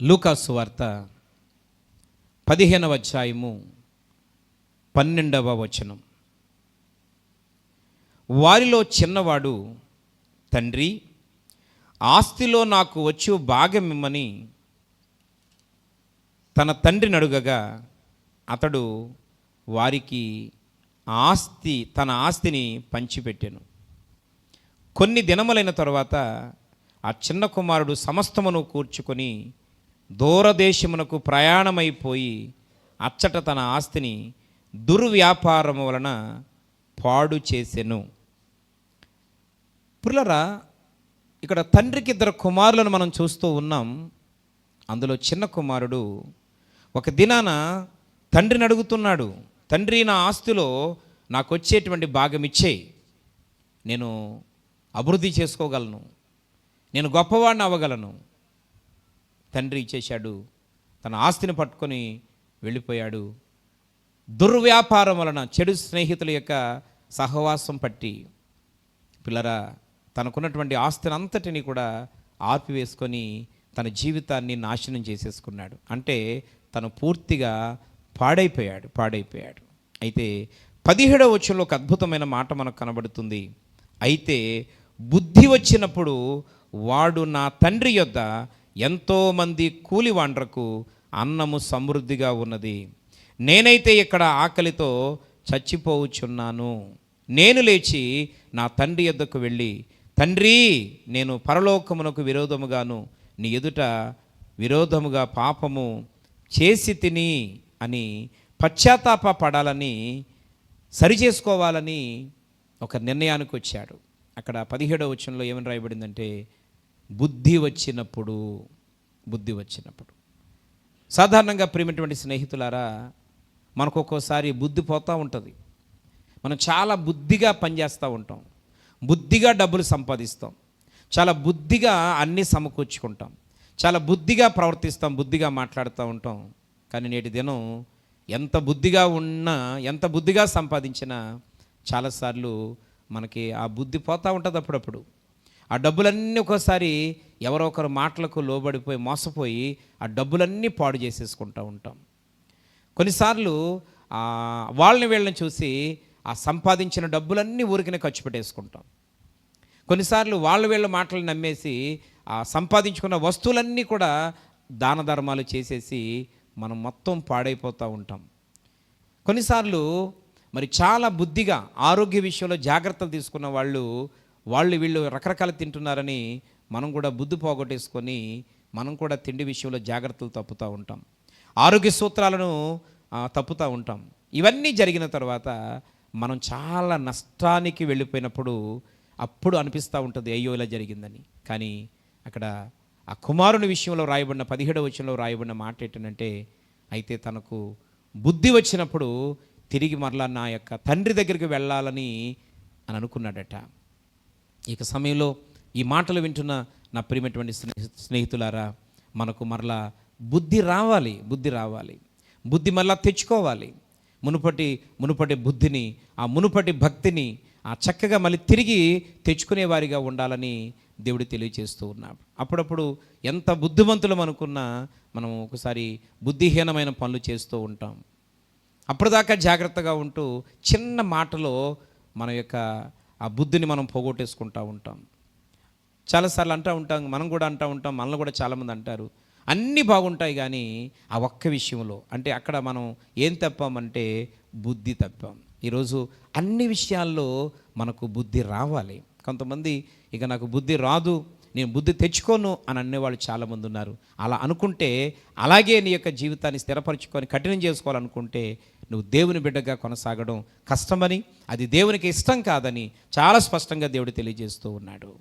లూకా సువార్త 15వ అధ్యాయము 12వ వచనం. వారిలో చిన్నవాడు, తండ్రి, ఆస్తిలో నాకు వచ్చు భాగమిమ్మని తన తండ్రిని అడుగగా అతడు వారికి తన ఆస్తిని పంచిపెట్టెను. కొన్ని దినములైన తరువాత ఆ చిన్న కుమారుడు సమస్తమును కూర్చుకొని దూరదేశమునకు ప్రయాణమైపోయి అచ్చట తన ఆస్తిని దుర్వ్యాపారము వలన పాడు చేసెను. పిల్లరా, ఇక్కడ తండ్రికి 2 కుమారులను మనం చూస్తూ ఉన్నాం. అందులో చిన్న కుమారుడు ఒక దినాన తండ్రిని అడుగుతున్నాడు, తండ్రి, నా ఆస్తిలో నాకు వచ్చేటువంటి భాగం ఇచ్చేయి, నేను అభివృద్ధి చేసుకోగలను, నేను గొప్పవాడిని అవ్వగలను. తండ్రి ఇచ్చేశాడు, తన ఆస్తిని పట్టుకొని వెళ్ళిపోయాడు. దుర్వ్యాపారం వలన, చెడు స్నేహితుల యొక్క సహవాసం పట్టి పిల్లరా తనకున్నటువంటి ఆస్తిని అంతటిని కూడా ఆర్పివేసుకొని తన జీవితాన్ని నాశనం చేసేసుకున్నాడు. అంటే తను పూర్తిగా పాడైపోయాడు. అయితే 17వ వచనంలో ఒక అద్భుతమైన మాట మనకు కనబడుతుంది. అయితే బుద్ధి వచ్చినప్పుడు వాడు నా తండ్రి యొద్ద ఎంతోమంది కూలివాండ్రకు అన్నము సమృద్ధిగా ఉన్నది, నేనైతే ఇక్కడ ఆకలితో చచ్చిపోవచ్చున్నాను. నేను లేచి నా తండ్రి యొద్దకు వెళ్ళి, తండ్రి, నేను పరలోకమునకు విరోధముగాను నీ ఎదుట విరోధముగా పాపము చేసి తిని అని పశ్చాత్తాప పడాలని, సరిచేసుకోవాలని ఒక నిర్ణయానికి వచ్చాడు. అక్కడ 17వ వచనంలో ఏమని రాయబడిందంటే, బుద్ధి వచ్చినప్పుడు. సాధారణంగా ప్రియమైనటువంటి స్నేహితులారా, మనకు ఒక్కోసారి బుద్ధి పోతూ ఉంటుంది. మనం చాలా బుద్ధిగా పనిచేస్తూ ఉంటాం, బుద్ధిగా డబ్బులు సంపాదిస్తాం, చాలా బుద్ధిగా అన్నీ సమకూర్చుకుంటాం, చాలా బుద్ధిగా ప్రవర్తిస్తాం, బుద్ధిగా మాట్లాడుతూ ఉంటాం. కానీ నేటి దినం ఎంత బుద్ధిగా ఉన్నా, ఎంత బుద్ధిగా సంపాదించినా చాలాసార్లు మనకి ఆ బుద్ధి పోతూ ఉంటుంది. అప్పుడప్పుడు ఆ డబ్బులన్నీ ఒక్కోసారి ఎవరో ఒకరు మాటలకు లోబడిపోయి మోసపోయి ఆ డబ్బులన్నీ పాడు చేసేసుకుంటూ ఉంటాం. కొన్నిసార్లు వాళ్ళని వీళ్ళని చూసి ఆ సంపాదించిన డబ్బులన్నీ ఊరికనే ఖర్చు పెట్టేసుకుంటాం. కొన్నిసార్లు వీళ్ళ మాటలు నమ్మేసి ఆ సంపాదించుకున్న వస్తువులన్నీ కూడా దాన ధర్మాలు చేసేసి మనం మొత్తం పాడైపోతూ ఉంటాం. కొన్నిసార్లు మరి చాలా బుద్ధిగా ఆరోగ్య విషయంలో జాగ్రత్తలు తీసుకున్న వీళ్ళు రకరకాలు తింటున్నారని మనం కూడా బుద్ధి పోగొట్టేసుకొని మనం కూడా తిండి విషయంలో జాగ్రత్తలు తప్పుతూ ఉంటాం, ఆరోగ్య సూత్రాలను తప్పుతూ ఉంటాం. ఇవన్నీ జరిగిన తర్వాత మనం చాలా నష్టానికి వెళ్ళిపోయినప్పుడు అప్పుడు అనిపిస్తూ ఉంటుంది, అయ్యో ఇలా జరిగిందని. కానీ అక్కడ ఆ కుమారుని విషయంలో రాయబడిన 17వ వచనంలో రాయబడిన మాట ఏంటంటే, అయితే తనకు బుద్ధి వచ్చినప్పుడు తిరిగి మరలా నా యొక్క తండ్రి దగ్గరికి వెళ్ళాలని అనుకున్నాడట. ఇక సమయంలో ఈ మాటలు వింటున్న నా ప్రియమైనటువంటి స్నేహితులారా, మనకు మరలా బుద్ధి రావాలి, బుద్ధి మరలా తెచ్చుకోవాలి. మునుపటి బుద్ధిని, ఆ మునుపటి భక్తిని చక్కగా మళ్ళీ తిరిగి తెచ్చుకునే వారిగా ఉండాలని దేవుడు తెలియజేస్తూ ఉన్నాడు. అప్పుడప్పుడు ఎంత బుద్ధిమంతులం అనుకున్నా మనం ఒకసారి బుద్ధిహీనమైన పనులు చేస్తూ ఉంటాం. అప్పటిదాకా జాగ్రత్తగా ఉంటూ చిన్న మాటలో మన యొక్క ఆ బుద్ధిని మనం పోగొట్టేసుకుంటూ ఉంటాం. చాలాసార్లు అంటూ ఉంటాం, మనం కూడా అంటూ ఉంటాం, మనల్ని కూడా చాలామంది అంటారు, అన్నీ బాగుంటాయి కానీ ఆ ఒక్క విషయంలో, అంటే అక్కడ మనం ఏం తప్పామంటే బుద్ధి తప్పాం. ఈరోజు అన్ని విషయాల్లో మనకు బుద్ధి రావాలి. కొంతమంది ఇక నాకు బుద్ధి రాదు, నేను బుద్ధి తెచ్చుకోను అని అనేవాళ్ళు చాలామంది ఉన్నారు. అలా అనుకుంటే, అలాగే నీ యొక్క జీవితాన్ని స్థిరపరచుకొని కఠినం చేసుకోవాలనుకుంటే నువ్వు దేవుని బిడ్డగా కొనసాగడం కష్టమని, అది దేవునికి ఇష్టం కాదని చాలా స్పష్టంగా దేవుడు తెలియజేస్తూ ఉన్నాడు.